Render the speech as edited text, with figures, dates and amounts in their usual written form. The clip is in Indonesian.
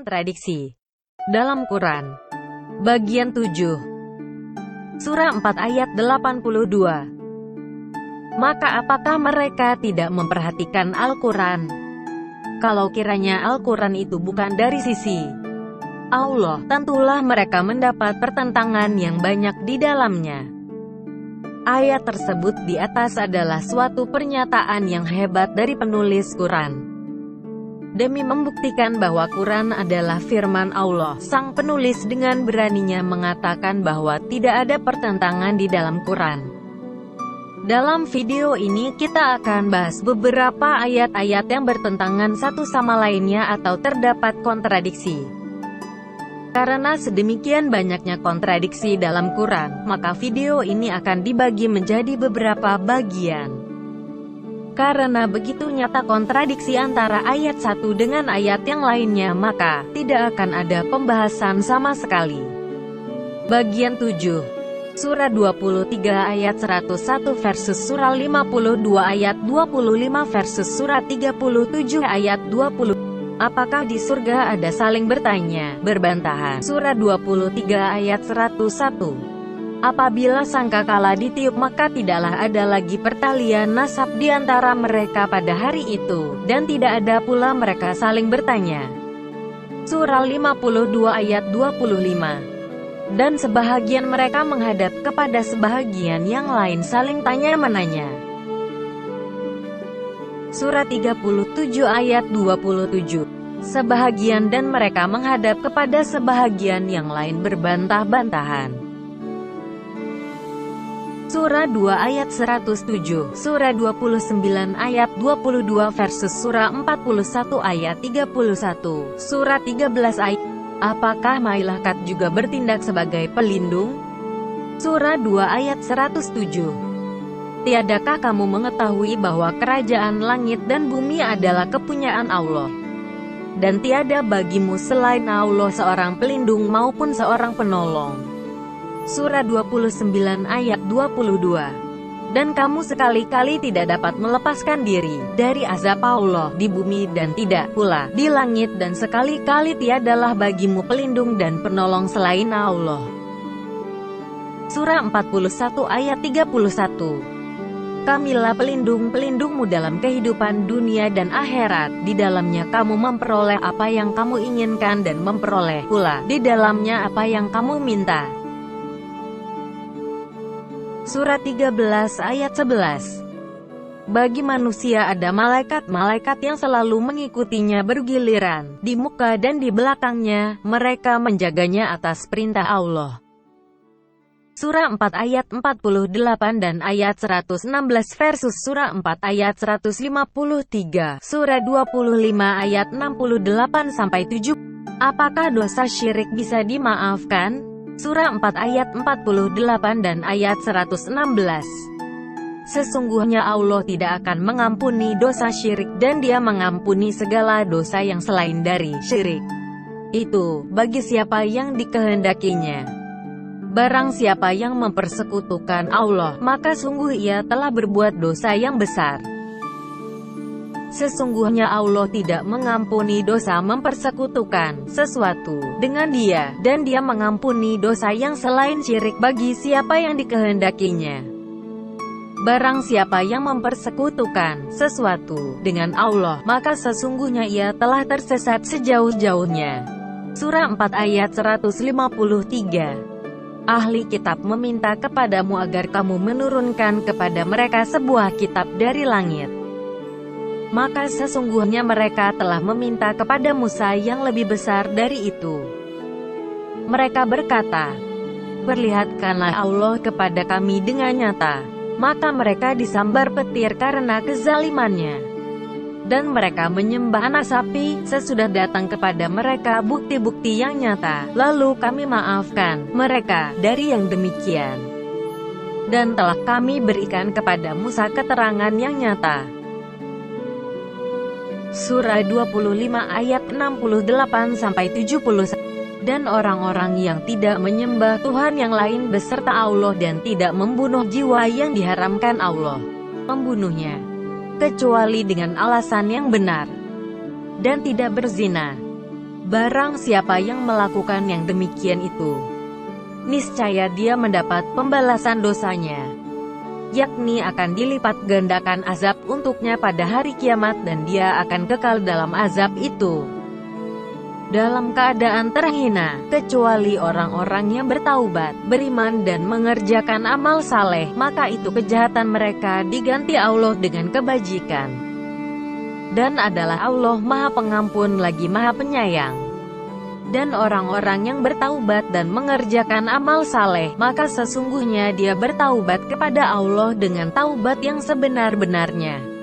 kontradiksi dalam Quran. Bagian 7. Surah 4 ayat 82. Maka apakah mereka tidak memperhatikan Al-Quran? Kalau kiranya Al-Quran itu bukan dari sisi Allah, tentulah mereka mendapat pertentangan yang banyak di dalamnya. Ayat tersebut di atas adalah suatu pernyataan yang hebat dari penulis Quran. Demi membuktikan bahwa Quran adalah firman Allah, sang penulis dengan beraninya mengatakan bahwa tidak ada pertentangan di dalam Quran. Dalam video ini kita akan bahas beberapa ayat-ayat yang bertentangan satu sama lainnya atau terdapat kontradiksi. Karena sedemikian banyaknya kontradiksi dalam Quran, maka video ini akan dibagi menjadi beberapa bagian. Karena begitu nyata kontradiksi antara ayat satu dengan ayat yang lainnya, maka tidak akan ada pembahasan sama sekali. Bagian 7. Surah 23 ayat 101 versus surah 52 ayat 25 versus surah 37 ayat 20. Apakah di surga ada saling bertanya, berbantahan? Surah 23 ayat 101. Apabila sangkakala ditiup maka tidaklah ada lagi pertalian nasab di antara mereka pada hari itu, dan tidak ada pula mereka saling bertanya. Surah 52 ayat 25. Dan sebahagian mereka menghadap kepada sebahagian yang lain saling tanya-menanya. Surah 37 ayat 27. Sebahagian dan mereka menghadap kepada sebahagian yang lain berbantah-bantahan. Surah 2 ayat 107, Surah 29 ayat 22 versus Surah 41 ayat 31, Surah 13 ayat. Apakah malaikat juga bertindak sebagai pelindung? Surah 2 ayat 107. Tiadakah kamu mengetahui bahwa kerajaan langit dan bumi adalah kepunyaan Allah? Dan tiada bagimu selain Allah seorang pelindung maupun seorang penolong. Surah 29 ayat 22. Dan kamu sekali-kali tidak dapat melepaskan diri dari azab Allah di bumi dan tidak pula di langit, dan sekali-kali tiadalah bagimu pelindung dan penolong selain Allah. Surah 41 ayat 31. Kamilah pelindung-pelindungmu dalam kehidupan dunia dan akhirat. Di dalamnya kamu memperoleh apa yang kamu inginkan dan memperoleh pula di dalamnya apa yang kamu minta. Surah 13 ayat 11. Bagi manusia ada malaikat-malaikat yang selalu mengikutinya bergiliran, di muka dan di belakangnya, mereka menjaganya atas perintah Allah. Surah 4 ayat 48 dan ayat 116 versus Surah 4 ayat 153, Surah 25 ayat 68-70. Apakah dosa syirik bisa dimaafkan? Surah 4 ayat 48 dan ayat 116. Sesungguhnya Allah tidak akan mengampuni dosa syirik, dan Dia mengampuni segala dosa yang selain dari syirik. Itu bagi siapa yang dikehendakinya. Barang siapa yang mempersekutukan Allah, maka sungguh ia telah berbuat dosa yang besar. Sesungguhnya Allah tidak mengampuni dosa mempersekutukan sesuatu dengan Dia, dan Dia mengampuni dosa yang selain syirik bagi siapa yang dikehendakinya. Barang siapa yang mempersekutukan sesuatu dengan Allah, maka sesungguhnya ia telah tersesat sejauh-jauhnya. Surah 4 ayat 153. Ahli kitab meminta kepadamu agar kamu menurunkan kepada mereka sebuah kitab dari langit. Maka sesungguhnya mereka telah meminta kepada Musa yang lebih besar dari itu. Mereka berkata, perlihatkanlah Allah kepada kami dengan nyata. Maka mereka disambar petir karena kezalimannya. Dan mereka menyembah anak sapi, sesudah datang kepada mereka bukti-bukti yang nyata. Lalu kami maafkan mereka dari yang demikian. Dan telah kami berikan kepada Musa keterangan yang nyata. Surah 25 ayat 68-71. Dan orang-orang yang tidak menyembah Tuhan yang lain beserta Allah dan tidak membunuh jiwa yang diharamkan Allah membunuhnya, kecuali dengan alasan yang benar, dan tidak berzina, Barang siapa yang melakukan yang demikian itu, niscaya dia mendapat pembalasan dosanya, yakni akan dilipat gandakan azab untuknya pada hari kiamat, dan dia akan kekal dalam azab itu dalam keadaan terhina, kecuali orang-orang yang bertaubat, beriman dan mengerjakan amal saleh, maka itu kejahatan mereka diganti Allah dengan kebajikan. Dan adalah Allah Maha Pengampun lagi Maha Penyayang. Dan orang-orang yang bertaubat dan mengerjakan amal saleh, maka sesungguhnya dia bertaubat kepada Allah dengan taubat yang sebenar-benarnya.